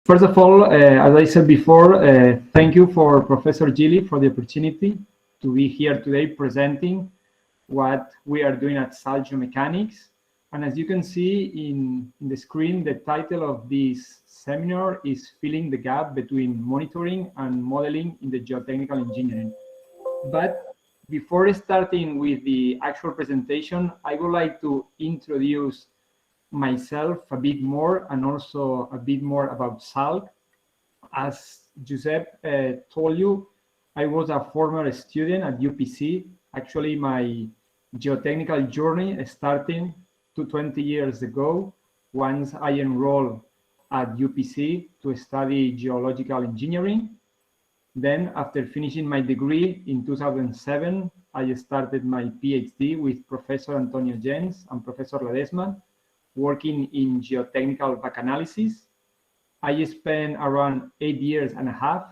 First of all, as I said before, thank you for Professor Gili for the opportunity to be here today presenting what we are doing at SAALG Geomechanics. And as you can see in the screen, the title of this seminar is Filling the Gap Between Monitoring and Modeling in the Geotechnical Engineering. But before starting with the actual presentation, I would like to introduce myself a bit more and also a bit more about SAALG. As Giuseppe told you, I was a former student at UPC. Actually, my geotechnical journey starting 20 years ago once I enrolled at UPC to study geological engineering. Then, after finishing my degree in 2007, I started my PhD with Professor Antonio Jens and Professor Ledesma, working in geotechnical back analysis. I spent around 8 years and a half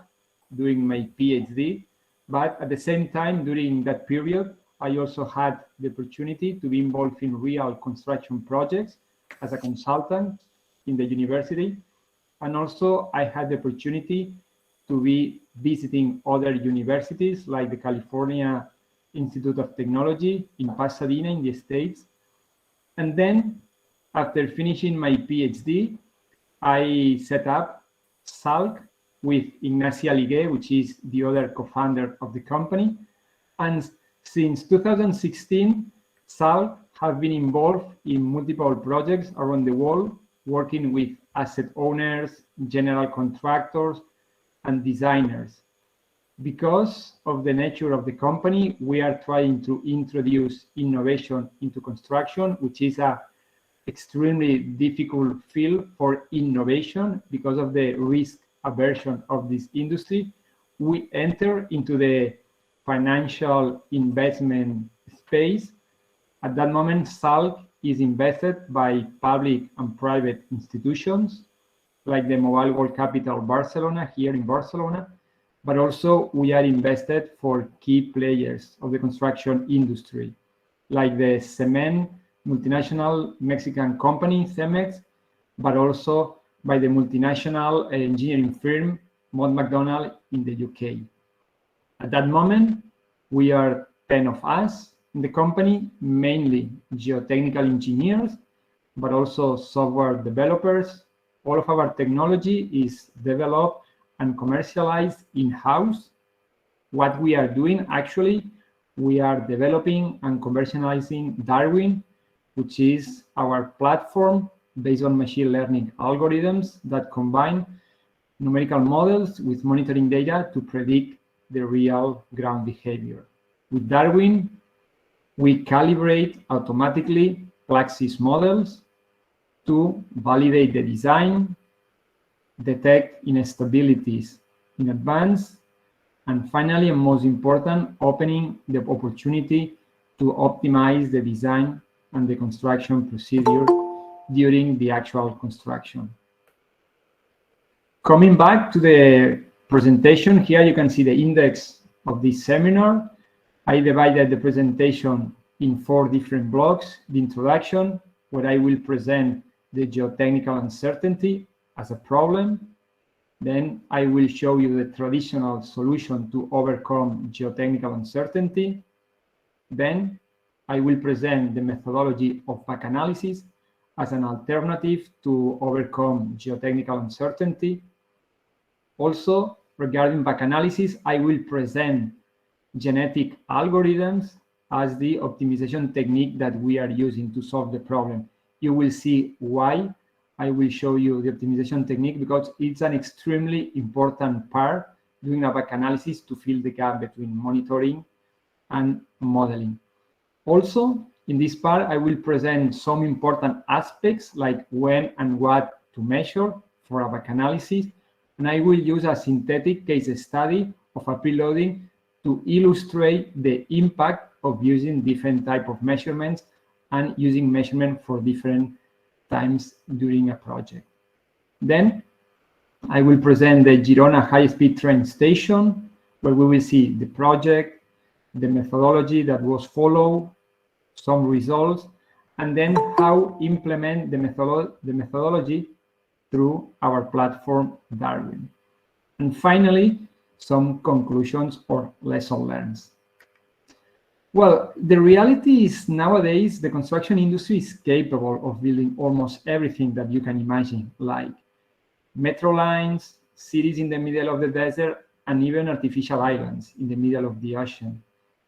doing my PhD, but at the same time, during that period, I also had the opportunity to be involved in real construction projects as a consultant in the university. And also I had the opportunity to be visiting other universities like the California Institute of Technology in Pasadena in the States. And then after finishing my PhD, I set up SAALG with Ignacia Ligué, which is the other co-founder of the company. And since 2016, SAALG has been involved in multiple projects around the world, working with asset owners, general contractors, and designers. Because of the nature of the company, we are trying to introduce innovation into construction, which is a extremely difficult field for innovation because of the risk aversion of this industry. We enter into the financial investment space. At that moment, SAALG is invested by public and private institutions like the Mobile World Capital Barcelona here in Barcelona, but also we are invested for key players of the construction industry, like the cement multinational Mexican company, Cemex, but also by the multinational engineering firm, Mott MacDonald in the UK. At that moment, we are 10 of us in the company, mainly geotechnical engineers, but also software developers. All of our technology is developed and commercialized in-house. What we are doing, actually, we are developing and commercializing Darwin, which is our platform based on machine learning algorithms that combine numerical models with monitoring data to predict the real ground behavior. With Darwin, we calibrate automatically Plaxis models to validate the design, detect instabilities in advance, and finally, and most important, opening the opportunity to optimize the design and the construction procedure during the actual construction. Coming back to the presentation, here you can see the index of this seminar. I divided the presentation in 4 different blocks. The introduction, where I will present the geotechnical uncertainty as a problem. Then I will show you the traditional solution to overcome geotechnical uncertainty. Then I will present the methodology of back analysis as an alternative to overcome geotechnical uncertainty. Also, regarding back analysis, I will present genetic algorithms as the optimization technique that we are using to solve the problem. You will see why I will show you the optimization technique, because it's an extremely important part during a back analysis to fill the gap between monitoring and modeling. Also, in this part, I will present some important aspects like when and what to measure for a back analysis, and I will use a synthetic case study of a preloading to illustrate the impact of using different type of measurements and using measurement for different times during a project. Then I will present the Girona high-speed train station, where we will see the project, the methodology that was followed, some results, and then how implement the methodology through our platform Darwin. And finally, some conclusions or lessons learned. Well, the reality is nowadays the construction industry is capable of building almost everything that you can imagine, like metro lines, cities in the middle of the desert, and even artificial islands in the middle of the ocean.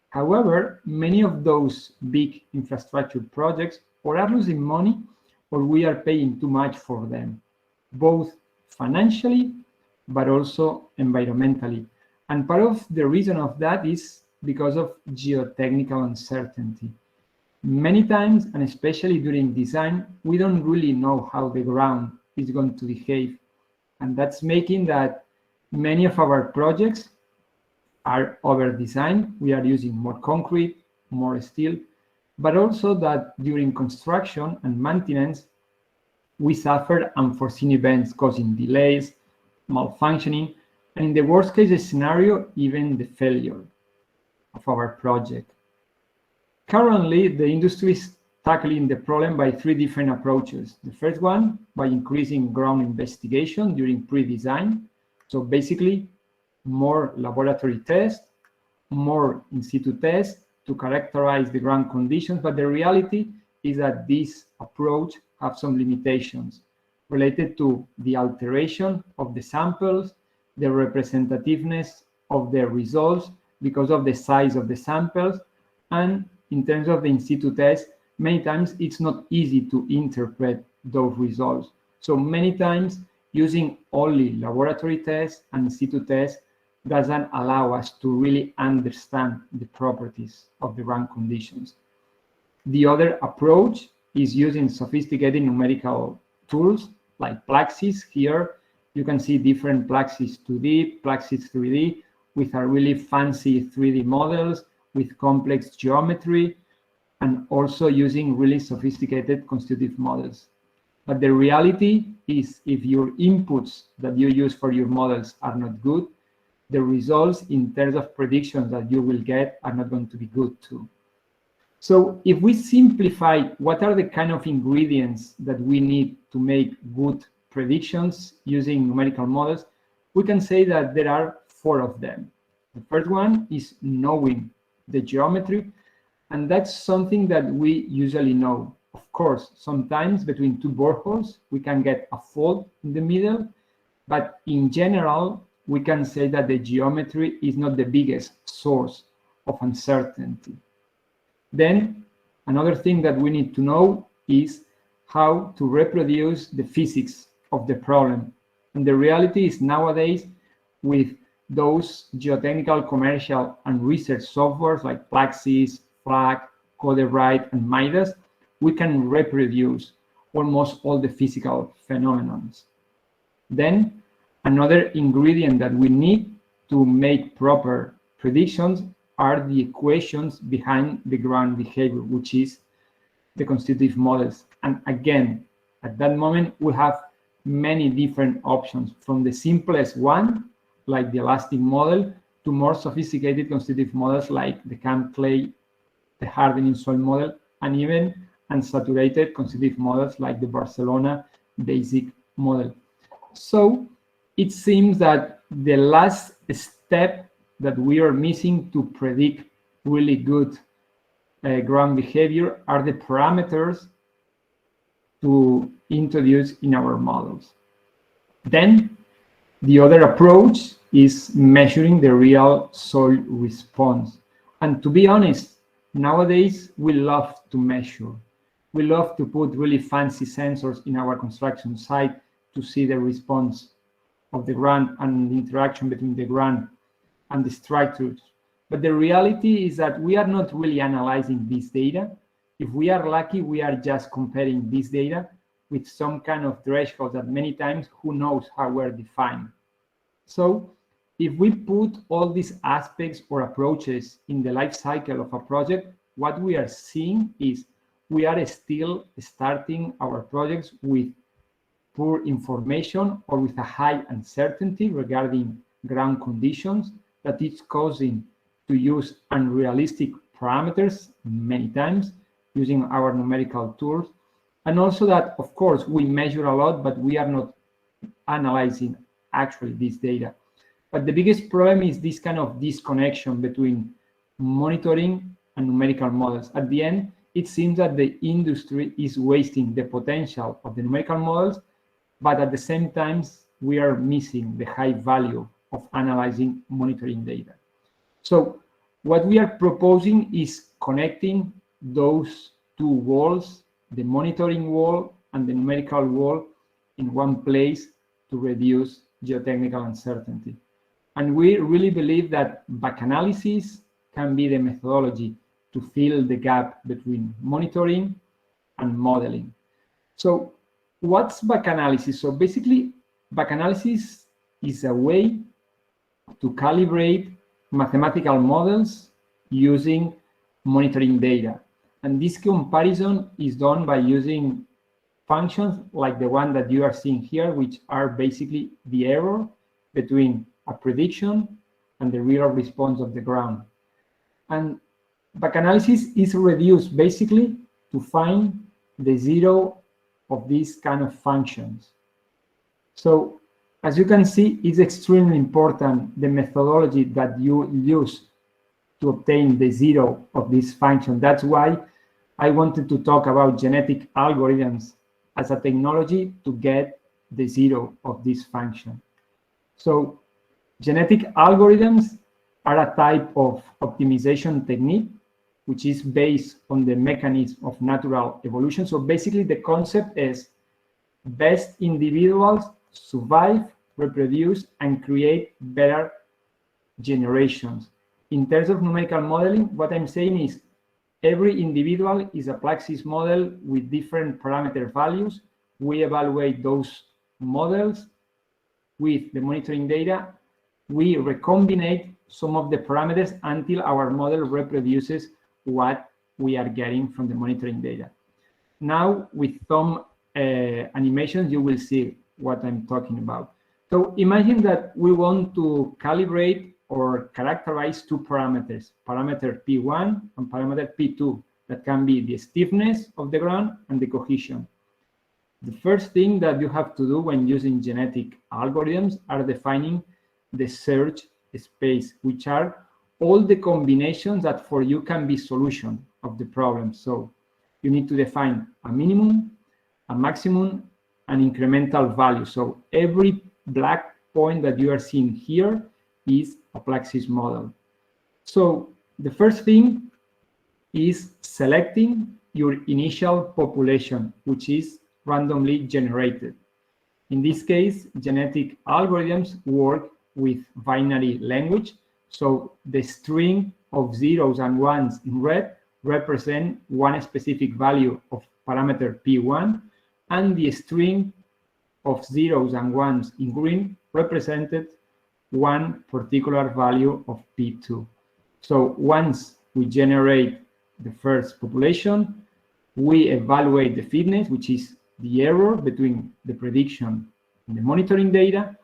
However, many of those big infrastructure projects or are losing money or we are paying too much for them, both financially but also environmentally. And part of the reason of that is because of geotechnical uncertainty. Many times, and especially during design, we don't really know how the ground is going to behave. And that's making that many of our projects are over-designed. We are using more concrete, more steel, but also that during construction and maintenance, we suffer unforeseen events causing delays, malfunctioning, and in the worst case scenario, even the failure of our project. Currently, the industry is tackling the problem by three different approaches. The first one, by increasing ground investigation during pre-design. So basically, more laboratory tests, more in situ tests to characterize the ground conditions. But the reality is that this approach has some limitations related to the alteration of the samples, the representativeness of the results because of the size of the samples, and in terms of the in situ test, many times it's not easy to interpret those results. So many times using only laboratory tests and in situ tests doesn't allow us to really understand the properties of the ground conditions. The other approach is using sophisticated numerical tools like Plaxis. Here you can see different Plaxis 2D, Plaxis 3D, with a really fancy 3D models, with complex geometry, and also using really sophisticated constitutive models. But the reality is if your inputs that you use for your models are not good, the results in terms of predictions that you will get are not going to be good too. So if we simplify what are the kind of ingredients that we need to make good predictions using numerical models, we can say that there are 4 of them. The first one is knowing the geometry, and that's something that we usually know. Of course, sometimes between 2 boreholes, we can get a fault in the middle, but in general, we can say that the geometry is not the biggest source of uncertainty. Then another thing that we need to know is how to reproduce the physics of the problem. And the reality is nowadays with those geotechnical, commercial, and research softwares like Plaxis, FLAG, CodeWrite, and Midas, we can reproduce almost all the physical phenomena. Then another ingredient that we need to make proper predictions are the equations behind the ground behavior, which is the constitutive models. And again, at that moment, we have many different options, from the simplest one, like the elastic model, to more sophisticated constitutive models like the camp clay, the hardening soil model, and even unsaturated constitutive models like the Barcelona basic model. So it seems that the last step that we are missing to predict really good ground behavior are the parameters to introduce in our models. Then the other approach is measuring the real soil response. And to be honest, nowadays we love to measure. We love to put really fancy sensors in our construction site to see the response of the ground and the interaction between the ground and the structures. But the reality is that we are not really analyzing this data. If we are lucky, we are just comparing this data with some kind of threshold that many times who knows how we're defined. So if we put all these aspects or approaches in the life cycle of a project, what we are seeing is we are still starting our projects with poor information or with a high uncertainty regarding ground conditions that is causing to use unrealistic parameters many times using our numerical tools. And also that, of course, we measure a lot, but we are not analyzing actually this data. But the biggest problem is this kind of disconnection between monitoring and numerical models. At the end, it seems that the industry is wasting the potential of the numerical models, but at the same time, we are missing the high value of analyzing monitoring data. So what we are proposing is connecting those two walls, the monitoring wall and the numerical wall, in one place to reduce geotechnical uncertainty. And we really believe that back analysis can be the methodology to fill the gap between monitoring and modeling. So what's back analysis? So basically, back analysis is a way to calibrate mathematical models using monitoring data. And this comparison is done by using functions like the one that you are seeing here, which are basically the error between a prediction and the real response of the ground. And back analysis is reduced basically to find the zero of these kind of functions. So as you can see, it's extremely important the methodology that you use to obtain the zero of this function. That's why I wanted to talk about genetic algorithms as a technology to get the zero of this function. So genetic algorithms are a type of optimization technique which is based on the mechanism of natural evolution. So basically the concept is best individuals survive, reproduce, and create better generations. In terms of numerical modeling, what I'm saying is every individual is a Plaxis model with different parameter values. We evaluate those models with the monitoring data. We recombine some of the parameters until our model reproduces what we are getting from the monitoring data. Now, with some animations, you will see what I'm talking about. So imagine that we want to calibrate or characterize two parameters, parameter P1 and parameter P2, that can be the stiffness of the ground and the cohesion. The first thing that you have to do when using genetic algorithms are defining the search space, which are all the combinations that for you can be solution of the problem. So you need to define a minimum, a maximum, an incremental value. So every black point that you are seeing here is a Plaxis model. So the first thing is selecting your initial population, which is randomly generated. In this case, genetic algorithms work with binary language. So the string of zeros and ones in red represent one specific value of parameter P1, and the string of zeros and ones in green represented one particular value of P2. So once we generate the first population, we evaluate the fitness, which is the error between the prediction and the monitoring data.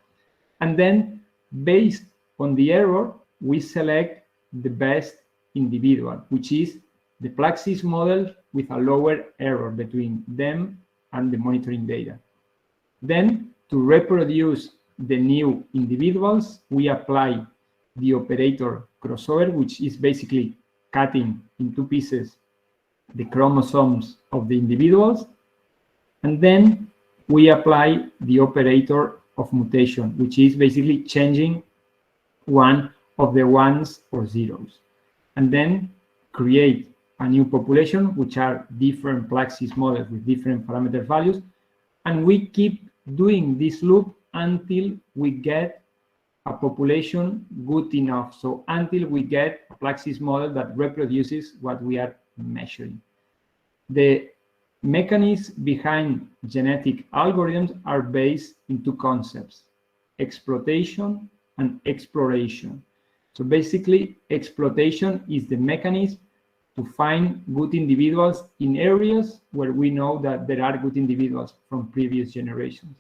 And then based on the error, we select the best individual, which is the Plaxis model with a lower error between them and the monitoring data. Then to reproduce the new individuals, we apply the operator crossover, which is basically cutting in two pieces the chromosomes of the individuals. And then we apply the operator of mutation, which is basically changing one of the ones or zeros. And then create a new population, which are different Plaxis models with different parameter values. And we keep doing this loop until we get a population good enough. So until we get a Plaxis model that reproduces what we are measuring. The mechanisms behind genetic algorithms are based in two concepts, exploitation and exploration. So basically, exploitation is the mechanism to find good individuals in areas where we know that there are good individuals from previous generations.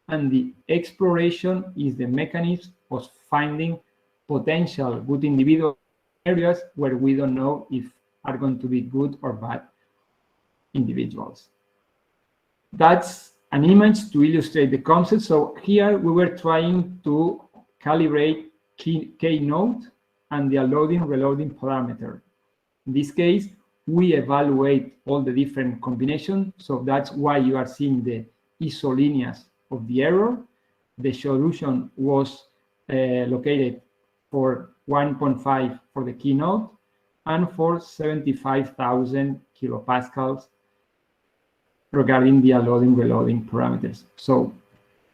And the exploration is the mechanism of finding potential good individuals in areas where we don't know if are going to be good or bad individuals. That's an image to illustrate the concept. So here we were trying to calibrate K node and the unloading reloading parameter. In this case, we evaluate all the different combinations. So that's why you are seeing the isolineas of the error. The solution was located for 1.5 for the key node and for 75,000 kilopascals regarding the unloading reloading parameters. So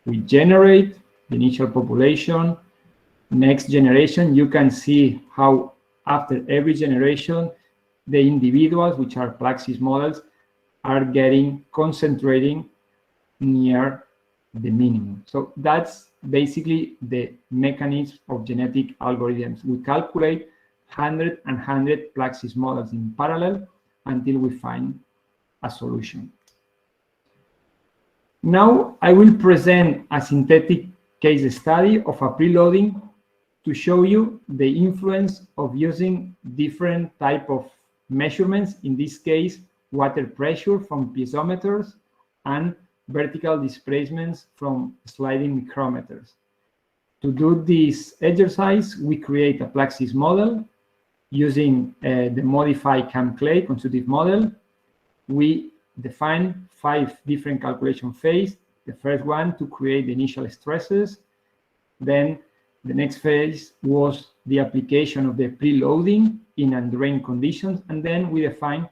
we generate the initial population. Next generation, you can see how after every generation, the individuals, which are Plaxis models, are concentrating near the minimum. So that's basically the mechanism of genetic algorithms. We calculate 100 and 100 Plaxis models in parallel until we find a solution. Now I will present a synthetic case study of a preloading to show you the influence of using different type of measurements, in this case, water pressure from piezometers and vertical displacements from sliding micrometers. To do this exercise, we create a Plaxis model using the modified CAM-clay constitutive model. We define 5 different calculation phases. The first one to create the initial stresses. Then the next phase was the application of the preloading in undrained conditions. And then we define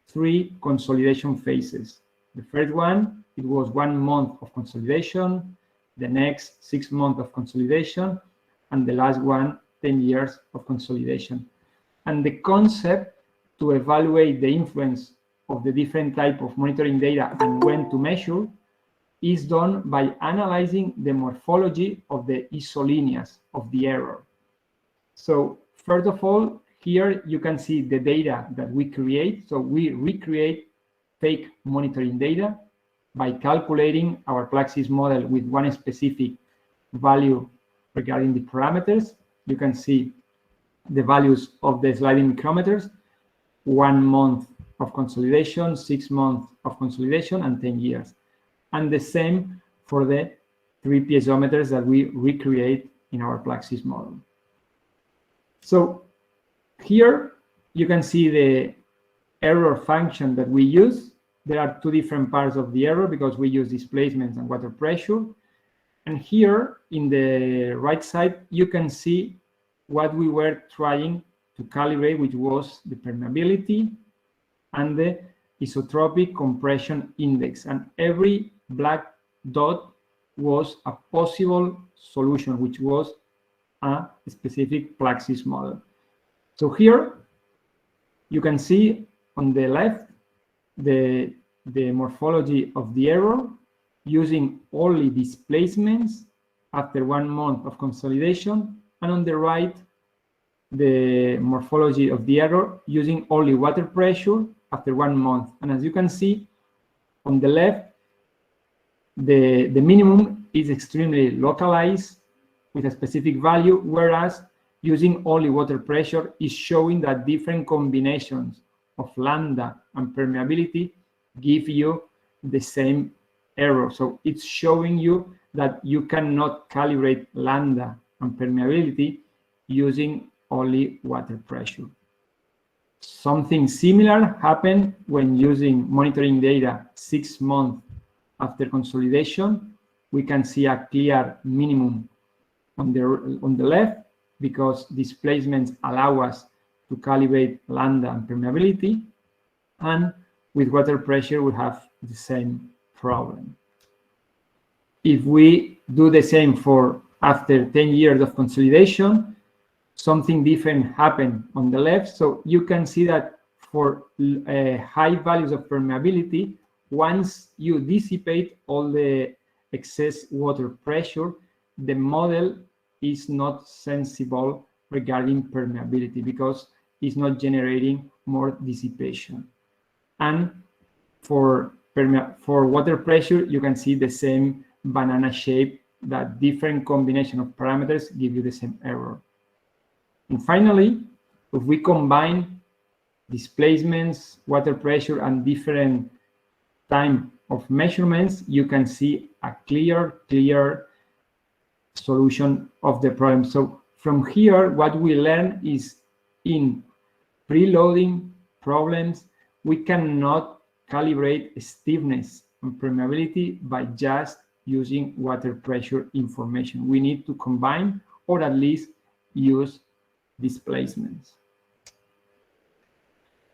3 consolidation phases. The first one, it was 1 month of consolidation. The next 6 months of consolidation. And the last one, 10 years of consolidation. And the concept to evaluate the influence of the different type of monitoring data and when to measure is done by analyzing the morphology of the isolineas of the error. So first of all, here you can see the data that we create. So we recreate fake monitoring data by calculating our Plaxis model with one specific value regarding the parameters. You can see the values of the sliding micrometers, 1 month of consolidation, 6 months of consolidation, and 10 years. And the same for the 3 piezometers that we recreate in our Plaxis model. So here you can see the error function that we use. There are 2 different parts of the error because we use displacements and water pressure. And here in the right side, you can see what we were trying to calibrate, which was the permeability and the isotropic compression index. And every black dot was a possible solution, which was a specific Plaxis model. So here you can see on the left the morphology of the error using only displacements after 1 month of consolidation, and on the right the morphology of the error using only water pressure after 1 month. And as you can see on the left, the minimum is extremely localized with a specific value, whereas using only water pressure is showing that different combinations of lambda and permeability give you the same error. So it's showing you that you cannot calibrate lambda and permeability using only water pressure. Something similar happened when using monitoring data 6 months after consolidation. We can see a clear minimum on the left because displacements allow us to calibrate lambda and permeability, and with water pressure we have the same problem. If we do the same for after 10 years of consolidation, something different happened on the left. So you can see that for high values of permeability, once you dissipate all the excess water pressure, the model is not sensible regarding permeability because it's not generating more dissipation. And for water pressure, you can see the same banana shape, that different combination of parameters give you the same error. And finally, if we combine displacements, water pressure, and different time of measurements, you can see a clear solution of the problem. So from here, what we learn is in preloading problems, we cannot calibrate stiffness and permeability by just using water pressure information. We need to combine or at least use displacements.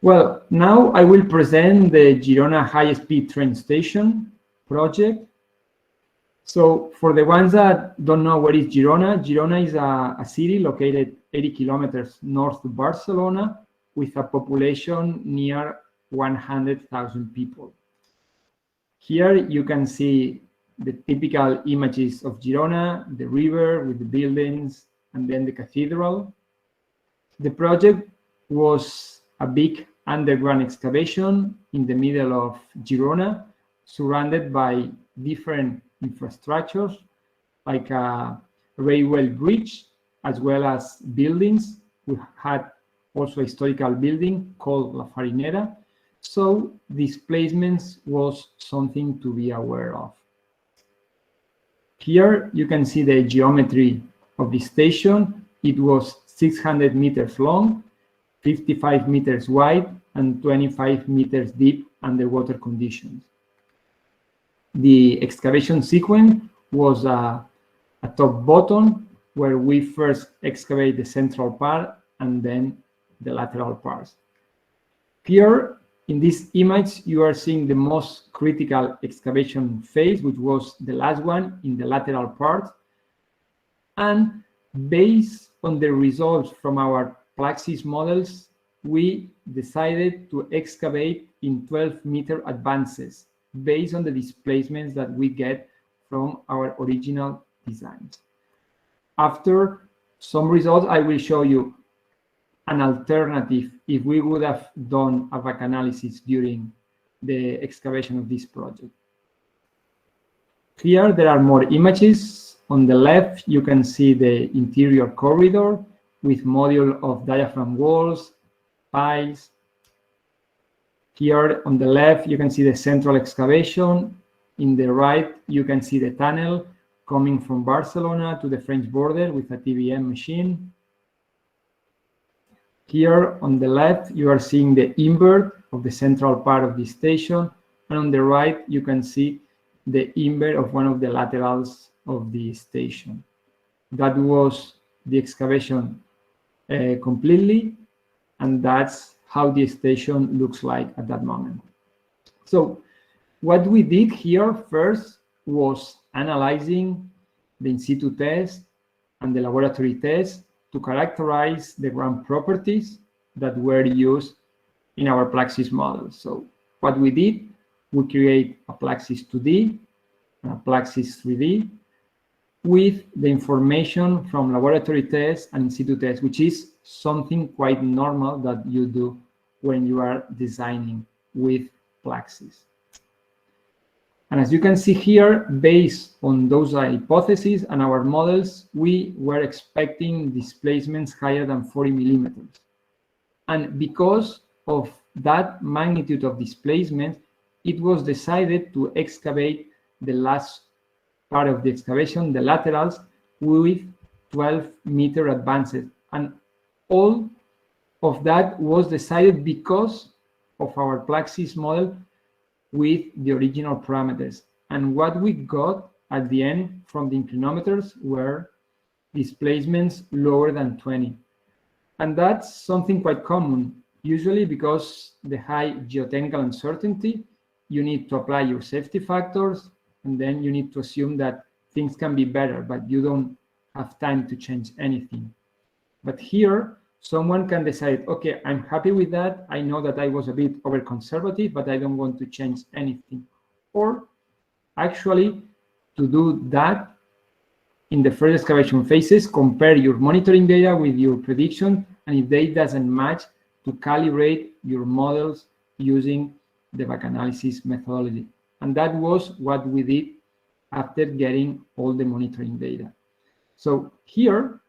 Well, now I will present the Girona high-speed train station project. So for the ones that don't know what is Girona, Girona is a city located 80 kilometers north of Barcelona with a population near 100,000 people. Here you can see the typical images of Girona, the river with the buildings, and then the cathedral. The project was a big underground excavation in the middle of Girona, surrounded by different infrastructures like a railway bridge, as well as buildings. We had also a historical building called La Farinera. So displacements was something to be aware of. Here you can see the geometry of the station. It was 600 meters long, 55 meters wide, and 25 meters deep underwater conditions. The excavation sequence was a top bottom, where we first excavate the central part and then the lateral parts. Here in this image, you are seeing the most critical excavation phase, which was the last one in the lateral part. And based on the results from our Plaxis models, we decided to excavate in 12-meter advances based on the displacements that we get from our original designs. After some results, I will show you an alternative if we would have done a back analysis during the excavation of this project. Here there are more images. On the left, you can see the interior corridor with module of diaphragm walls, piles. Here on the left, you can see the central excavation. In the right, you can see the tunnel coming from Barcelona to the French border with a TBM machine. Here on the left, you are seeing the invert of the central part of the station. And on the right, you can see the invert of one of the laterals of the station. That was the excavation completely, and that's how the station looks like at that moment. So what we did here first was analyzing the in situ test and the laboratory test to characterize the ground properties that were used in our Plaxis model. So what we did, we create a Plaxis 2D and a Plaxis 3D with the information from laboratory tests and in situ tests, which is something quite normal that you do when you are designing with Plaxis. And as you can see here, based on those hypotheses and our models, we were expecting displacements higher than 40 millimeters. And because of that magnitude of displacement, it was decided to excavate the last part of the excavation, the laterals, with 12-meter advances. And all of that was decided because of our Plaxis model with the original parameters. And what we got at the end from the inclinometers were displacements lower than 20. And that's something quite common. Usually because the high geotechnical uncertainty, you need to apply your safety factors, and then you need to assume that things can be better, but you don't have time to change anything. But here, someone can decide, okay, I'm happy with that. I know that I was a bit over conservative, but I don't want to change anything. Or actually, to do that in the first excavation phases, compare your monitoring data with your prediction, and if they doesn't match, to calibrate your models using the back analysis methodology. And that was what we did after getting all the monitoring data. So here,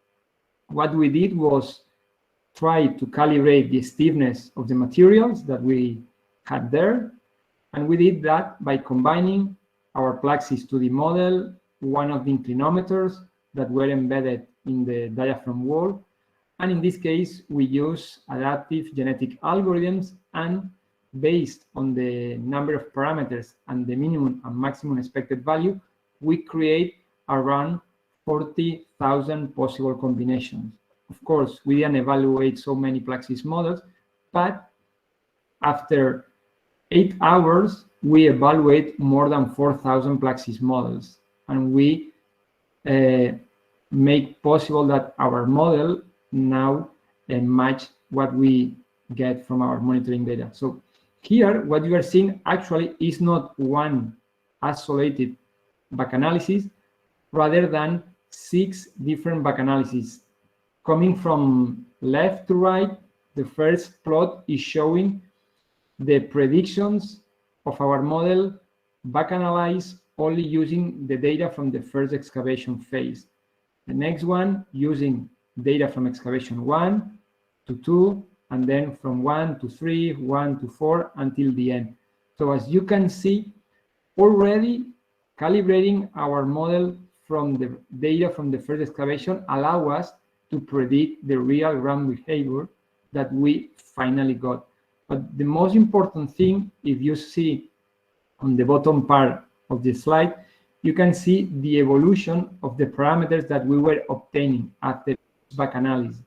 what we did was try to calibrate the stiffness of the materials that we had there. And we did that by combining our Plaxis 2D model, one of the inclinometers that were embedded in the diaphragm wall. And in this case, we use adaptive genetic algorithms, and based on the number of parameters and the minimum and maximum expected value, we create around 40,000 possible combinations. Of course, we didn't evaluate so many Plaxis models, but after 8 hours, we evaluate more than 4,000 Plaxis models, and we make possible that our model now match what we get from our monitoring data. So here, what you are seeing actually is not one isolated back analysis, rather than 6 different back analyses. Coming from left to right, the first plot is showing the predictions of our model back analyzed only using the data from the first excavation phase. The next one using data from excavation 1 to 2, and then from 1 to 3, 1 to 4, until the end. So as you can see, already calibrating our model from the data from the first excavation allow us to predict the real ground behavior that we finally got. But the most important thing, if you see on the bottom part of the slide, you can see the evolution of the parameters that we were obtaining after back analysis.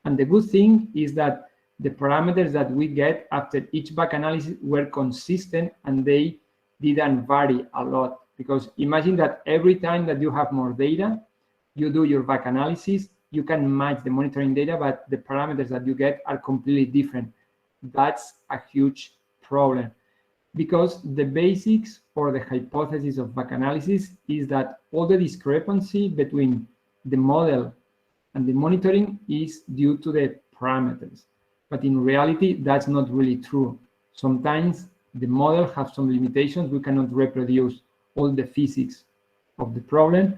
And the good thing is that the parameters that we get after each back analysis were consistent, and they didn't vary a lot. Because imagine that every time that you have more data, you do your back analysis, you can match the monitoring data, but the parameters that you get are completely different. That's a huge problem, because the basics or the hypothesis of back analysis is that all the discrepancy between the model and the monitoring is due to the parameters. But in reality, that's not really true. Sometimes the model has some limitations. We cannot reproduce all the physics of the problem,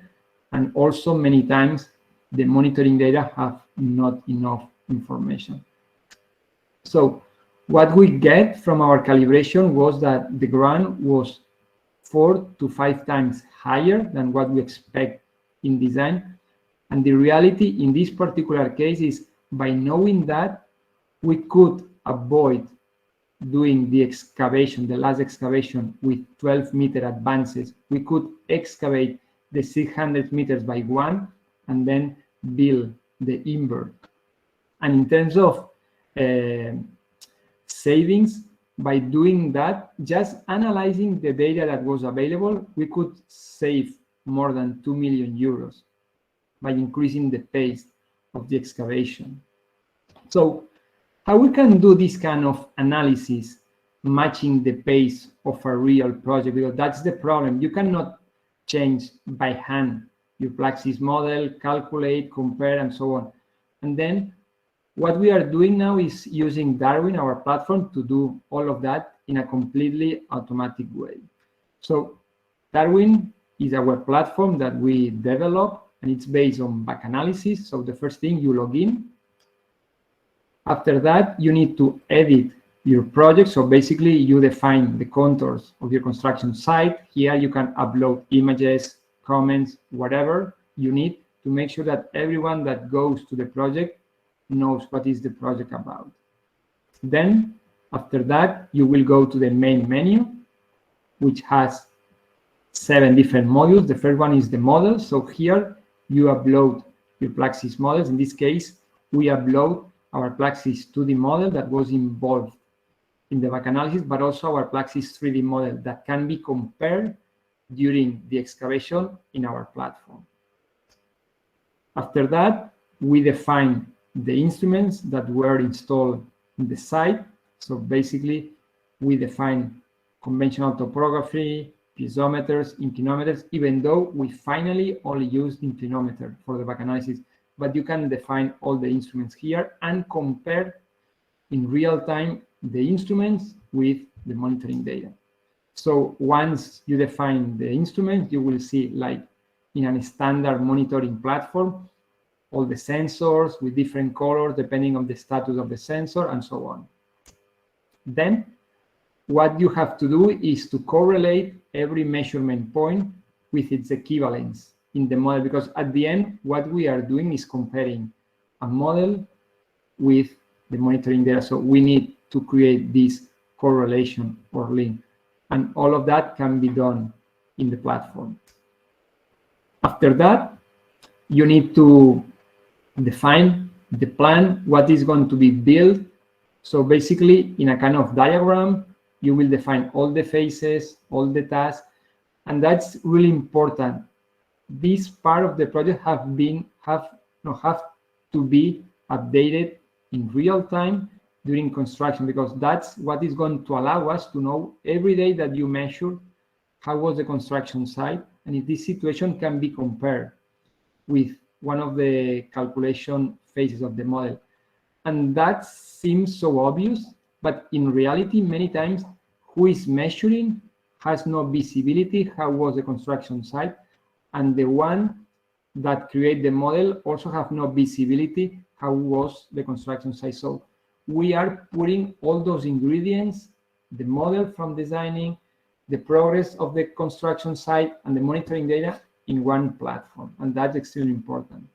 and also many times the monitoring data have not enough information. So what we get from our calibration was that the ground was 4 to 5 times higher than what we expect in design. And the reality in this particular case is, by knowing that, we could avoid doing the excavation, the last excavation, with 12-meter advances. We could excavate the 600 meters by 1 and then build the invert. And in terms of savings, by doing that, just analyzing the data that was available, we could save more than 2 million euros by increasing the pace of the excavation. So how we can do this kind of analysis, matching the pace of a real project? Because that's the problem. You cannot change by hand your Plaxis model, calculate, compare, and so on. And then what we are doing now is using Darwin, our platform, to do all of that in a completely automatic way. So Darwin is our platform that we develop, and it's based on back analysis. So the first thing, you log in. After that, you need to edit your project. So basically, you define the contours of your construction site. Here, you can upload images, comments, whatever you need to make sure that everyone that goes to the project knows what is the project about. Then, after that, you will go to the main menu, which has 7 different modules. The first one is the model. So here, you upload your Plaxis models. In this case, we upload our Plaxis 2D model that was involved in the back analysis, but also our Plaxis 3D model that can be compared during the excavation in our platform. After that, we define the instruments that were installed in the site. So basically, we define conventional topography, piezometers, inclinometers, even though we finally only use the inclinometer for the back analysis. But you can define all the instruments here and compare in real time the instruments with the monitoring data. So once you define the instruments, you will see, like in a standard monitoring platform, all the sensors with different colors depending on the status of the sensor and so on. Then what you have to do is to correlate every measurement point with its equivalence in the model, because at the end, what we are doing is comparing a model with the monitoring data. So we need to create this correlation or link, and all of that can be done in the platform. After that, you need to define the plan, what is going to be built. So basically, in a kind of diagram, you will define all the phases, all the tasks, and that's really important. This part of the project have to be updated in real time during construction, because that's what is going to allow us to know every day that you measure how was the construction site, and if this situation can be compared with one of the calculation phases of the model. And that seems so obvious, but in reality, many times, who is measuring has no visibility how was the construction site, and the one that create the model also have no visibility how was the construction site. So we are putting all those ingredients, the model from designing, the progress of the construction site, and the monitoring data in one platform, and that's extremely important.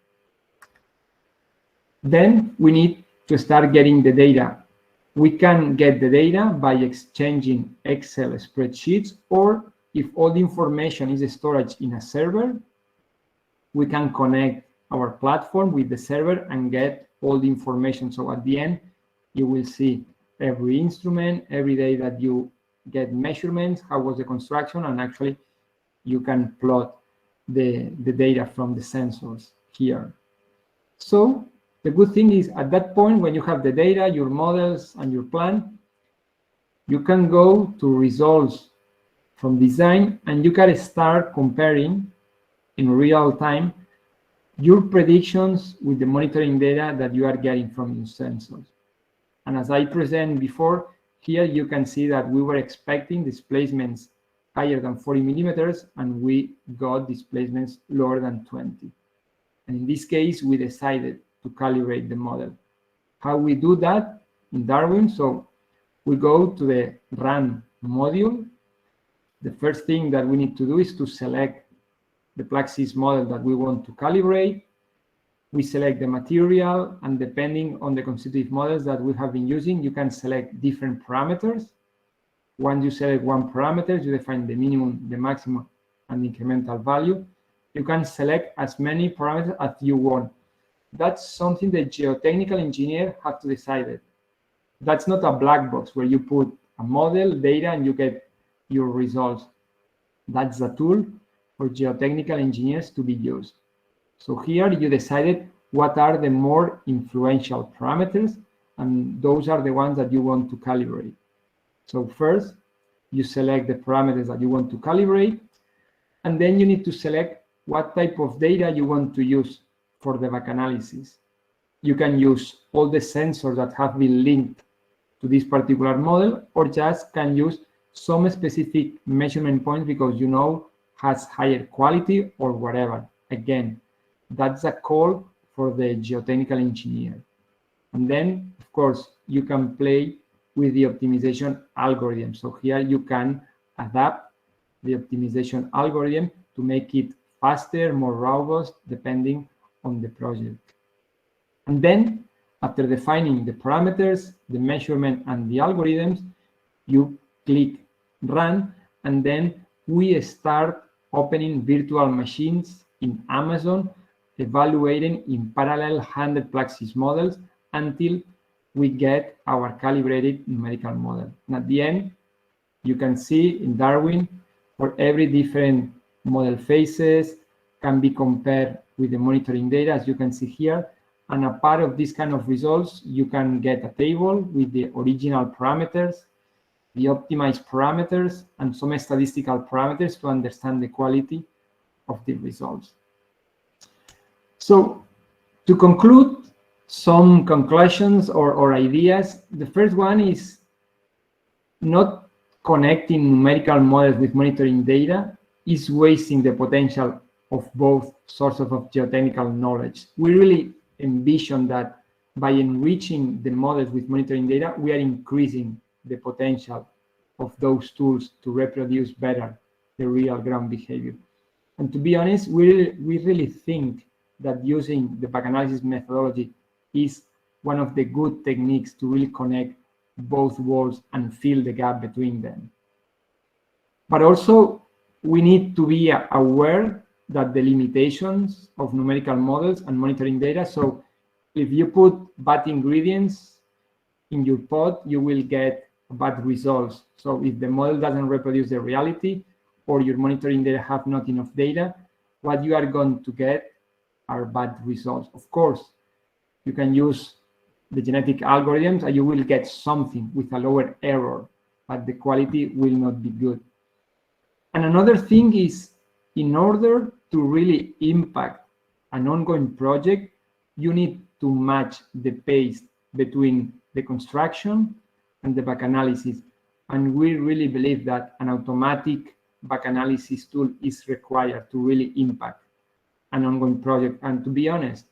Then we need to start getting the data. We can get the data by exchanging Excel spreadsheets, or if all the information is stored in a server, we can connect our platform with the server and get all the information. So at the end, you will see every instrument, every day that you get measurements, how was the construction, and actually you can plot the data from the sensors here. So the good thing is, at that point, when you have the data, your models, and your plan, you can go to results from design, and you can start comparing in real time your predictions with the monitoring data that you are getting from your sensors. And as I presented before, here you can see that we were expecting displacements higher than 40 millimeters, and we got displacements lower than 20. And in this case, we decided to calibrate the model. How we do that in Darwin? So we go to the run module. The first thing that we need to do is to select the Plaxis model that we want to calibrate. We select the material, and depending on the constitutive models that we have been using, you can select different parameters. Once you select one parameter, you define the minimum, the maximum, and the incremental value. You can select as many parameters as you want. That's something the geotechnical engineer have to decide. That's not a black box where you put a model, data, and you get your results. That's a tool for geotechnical engineers to be used. So here you decided what are the more influential parameters, and those are the ones that you want to calibrate. So first, you select the parameters that you want to calibrate, and then you need to select what type of data you want to use for the back analysis. You can use all the sensors that have been linked to this particular model, or just can use some specific measurement points because you know has higher quality or whatever. Again, that's a call for the geotechnical engineer. And then, of course, you can play with the optimization algorithm. So here you can adapt the optimization algorithm to make it faster, more robust, depending on the project. And then, after defining the parameters, the measurement, and the algorithms, you click Run, and then we start opening virtual machines in Amazon, evaluating in parallel 100 Plaxis models until we get our calibrated numerical model. And at the end, you can see in Darwin, for every different model phases can be compared with the monitoring data, as you can see here. And a part of this kind of results, you can get a table with the original parameters, the optimized parameters, and some statistical parameters to understand the quality of the results. So to conclude, some conclusions or ideas. The first one is not connecting numerical models with monitoring data is wasting the potential of both sources of geotechnical knowledge. We really envision that by enriching the models with monitoring data, we are increasing the potential of those tools to reproduce better the real ground behavior. And to be honest, we really think that using the back analysis methodology is one of the good techniques to really connect both worlds and fill the gap between them. But also, we need to be aware that the limitations of numerical models and monitoring data. So if you put bad ingredients in your pot, you will get bad results. So if the model doesn't reproduce the reality, or your monitoring data have not enough data, what you are going to get are bad results. Of course, you can use the genetic algorithms and you will get something with a lower error, but the quality will not be good. And another thing is, in order to really impact an ongoing project, you need to match the pace between the construction and the back analysis. And we really believe that an automatic back analysis tool is required to really impact an ongoing project. And to be honest,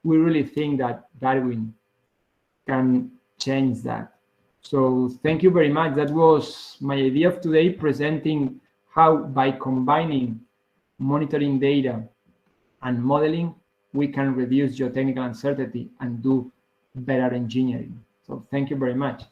we really think that Darwin can change that. So thank you very much. That was my idea of today, presenting how by combining monitoring data and modeling, we can reduce geotechnical uncertainty and do better engineering. So thank you very much.